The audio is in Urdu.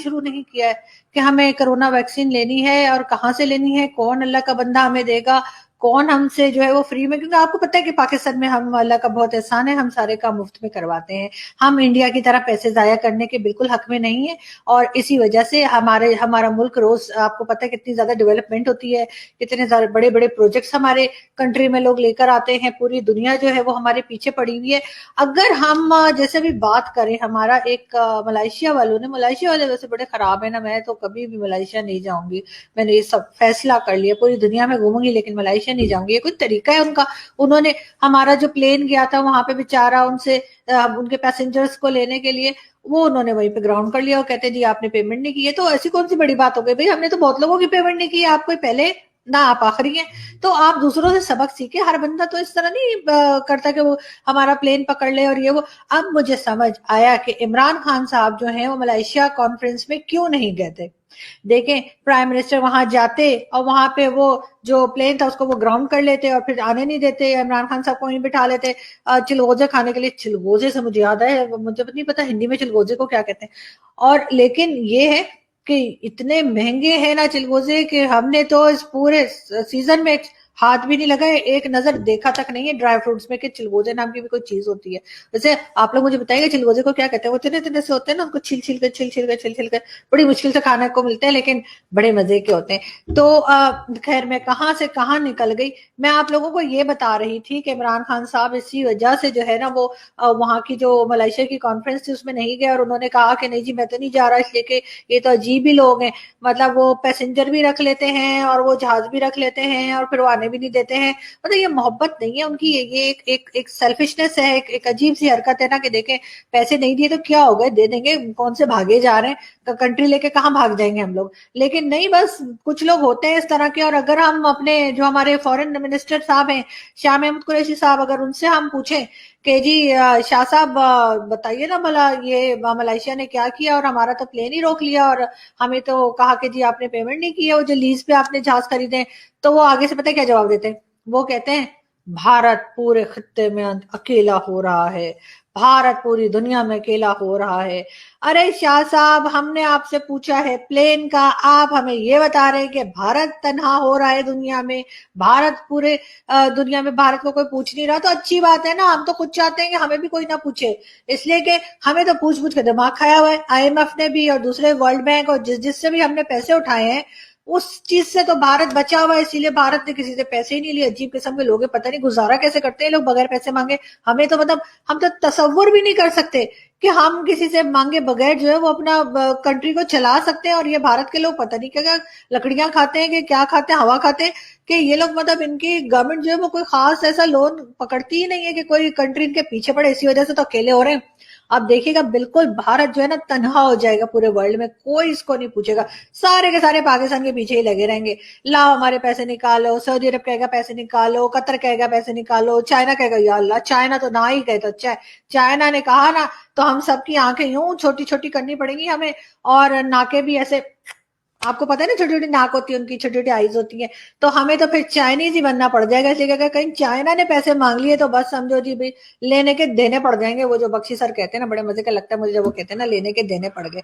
شروع نہیں کیا ہے کہ ہمیں کرونا ویکسین لینی ہے اور کہاں سے لینی ہے, کون اللہ کا بندہ ہمیں دے گا, کون ہم سے جو ہے وہ فری میں, کیونکہ آپ کو پتہ ہے کہ پاکستان میں ہم اللہ کا بہت احسان ہے, ہم سارے کام مفت میں کرواتے ہیں. ہم انڈیا کی طرح پیسے ضائع کرنے کے بالکل حق میں نہیں ہیں, اور اسی وجہ سے ہمارا ملک روز آپ کو پتہ ہے کتنی زیادہ ڈیولپمنٹ ہوتی ہے, کتنے زیادہ بڑے بڑے پروجیکٹس ہمارے کنٹری میں لوگ لے کر آتے ہیں, پوری دنیا جو ہے وہ ہمارے پیچھے پڑی ہوئی ہے. اگر ہم جیسے بھی بات کریں, ہمارا ایک ملائیشیا والے ویسے بڑے خراب ہیں نا, میں تو کبھی بھی ملائیشیا نہیں جاؤں گی, میں نے یہ سب فیصلہ کر لیا, پوری دنیا میں گھوموں گی لیکن ملائیشیا نہیں جاؤں گی. یہ کوئی طریقہ ہے ان کا؟ انہوں نے ہمارا جو پلین گیا تھا وہاں پہ بیچارہ ان کے پیسنجرز کو لینے کے لیے, وہ انہوں نے وہیں پہ گراؤنڈ کر لیا اور کہتے جی آپ نے پیمنٹ نہیں کی ہے. تو ایسی کون سی بڑی بات ہو گئی بھائی, ہم نے تو بہت لوگوں کی پیمنٹ نہیں کی ہے, آپ کوئی پہلے نہ آپ آخری ہیں. تو آپ دوسروں سے سبق سیکھیں, ہر بندہ تو اس طرح نہیں کرتا کہ وہ ہمارا پلین پکڑ لے اور یہ وہ. اب مجھے سمجھ آیا کہ عمران خان صاحب جو ہیں وہ ملائیشیا کانفرنس میں کیوں نہیں گئے تھے. دیکھیں پرائم منسٹر وہاں جاتے اور وہاں پہ وہ جو پلین تھا اس کو وہ گراؤنڈ کر لیتے اور پھر آنے نہیں دیتے, عمران خان صاحب کو وہیں بٹھا لیتے چلغوزے کھانے کے لیے. چلغوزے سے مجھے یاد ہے, مجھے نہیں پتا ہندی میں چلغوزے کو کیا کہتے ہیں, اور لیکن یہ ہے کہ اتنے مہنگے ہیں نا چلغوزے کہ ہم نے تو اس پورے سیزن میں ہاتھ بھی نہیں لگائے, ایک نظر دیکھا تک نہیں ہے ڈرائی فروٹس میں کہ چلغوزے نام کی بھی کوئی چیز ہوتی ہے. ویسے آپ لوگ مجھے بتائیے کہ چلغوزے کو کیا کہتے ہیں؟ وہ اتنے اتنے سے ہوتے ہیں نا, ان کو چھل کے بڑی مشکل سے کھانے کو ملتے ہیں لیکن بڑے مزے کے ہوتے ہیں. تو خیر میں کہاں سے کہاں نکل گئی. میں آپ لوگوں کو یہ بتا رہی تھی کہ عمران خان صاحب اسی وجہ سے جو ہے نا وہ وہاں کی جو ملائیشیا کی کانفرنس تھی اس میں نہیں گئے, اور انہوں نے کہا کہ نہیں جی میں تو نہیں جا رہا, اس لیے کہ یہ تو عجیب ہی لوگ ہیں, مطلب وہ پیسنجر بھی رکھ لیتے ہیں اور وہ جہاز بھی رکھ لیتے ہیں اور پھر وہ آنے بھی نہیں دیتے ہیں. مطلب یہ محبت نہیں ہے ان کی, یہ ایک سیلفشنس ہے, ایک عجیب سی حرکت ہے نا کہ دیکھیں پیسے نہیں دیے تو کیا ہو گئے, دے دیں گے, کون سے بھاگے جا رہے ہیں, کنٹری لے کے کہاں بھاگ جائیں گے ہم لوگ. لیکن نہیں, بس کچھ لوگ ہوتے ہیں اس طرح کے. اور اگر ہم اپنے جو ہمارے فورن منسٹر صاحب ہیں شاہ محمود قریشی صاحب, اگر ان سے ہم پوچھیں کہ جی شاہ صاحب بتائیے نا بھلا یہ ملائیشیا نے کیا کیا, اور ہمارا تو پلین ہی روک لیا اور ہمیں تو کہا کہ جی آپ نے پیمنٹ نہیں کی ہے, وہ جو لیز پہ آپ نے جہاز خریدے. تو وہ آگے سے پتہ کیا جواب دیتے ہیں, وہ کہتے ہیں بھارت پورے خطے میں اکیلا ہو رہا ہے, بھارت پوری دنیا میں اکیلا ہو رہا ہے. ارے شاہ صاحب ہم نے آپ سے پوچھا ہے پلین کا, آپ ہمیں یہ بتا رہے ہیں کہ بھارت تنہا ہو رہا ہے دنیا میں, بھارت پورے دنیا میں بھارت کو کوئی پوچھ نہیں رہا. تو اچھی بات ہے نا, ہم تو خود چاہتے ہیں کہ ہمیں بھی کوئی نہ پوچھے, اس لیے کہ ہمیں تو پوچھ کے دماغ کھایا ہوا ہے. آئی ایم ایف نے بھی اور دوسرے ورلڈ بینک اور جس سے بھی ہم نے پیسے اٹھائے ہیں اس چیز سے تو بھارت بچا ہوا ہے, اسی لیے بھارت نے کسی سے پیسے ہی نہیں لیے. عجیب قسم کے لوگ ہیں, پتہ نہیں گزارا کیسے کرتے ہیں لوگ بغیر پیسے مانگے. ہمیں تو مطلب ہم تو تصور بھی نہیں کر سکتے کہ ہم کسی سے مانگے بغیر جو ہے وہ اپنا کنٹری کو چلا سکتے ہیں. اور یہ بھارت کے لوگ پتہ نہیں کیا لکڑیاں کھاتے ہیں کہ کیا کھاتے ہیں, ہوا کھاتے ہیں, کہ یہ لوگ مطلب ان کی گورنمنٹ جو ہے وہ کوئی خاص ایسا لون پکڑتی ہی نہیں ہے کہ کوئی کنٹری ان کے پیچھے پڑے, اسی وجہ سے تو اکیلے ہو رہے ہیں. اب دیکھیے گا بالکل بھارت جو ہے نا تنہا ہو جائے گا پورے ورلڈ میں, کوئی اس کو نہیں پوچھے گا, سارے کے سارے پاکستان کے پیچھے ہی لگے رہیں گے. لاؤ ہمارے پیسے نکالو, سعودی عرب کہے گا پیسے نکالو, قطر کہے گا پیسے نکالو, چائنا کہے گا یا اللہ چائنا تو نہ ہی کہے تو اچھا ہے, چائنا نے کہا نا تو ہم سب کی آنکھیں یوں چھوٹی چھوٹی کرنی پڑیں گی ہمیں, اور ناکیں بھی ایسے, آپ کو پتا ہے نا چھوٹی چھوٹی ناک ہوتی ہے ان کی, چھوٹی چھوٹی آئیز ہوتی ہیں, تو ہمیں تو پھر چائنیز ہی بننا پڑ جائے گا. اس لیے کہ کہیں چائنا نے پیسے مانگ لیے تو بس سمجھو جی بھی لینے کے دینے پڑ جائیں گے. وہ جو بخشی سر کہتے ہیں نا, بڑے مزے کا لگتا ہے مجھے جب وہ کہتے ہیں نا لینے کے دینے پڑ گئے.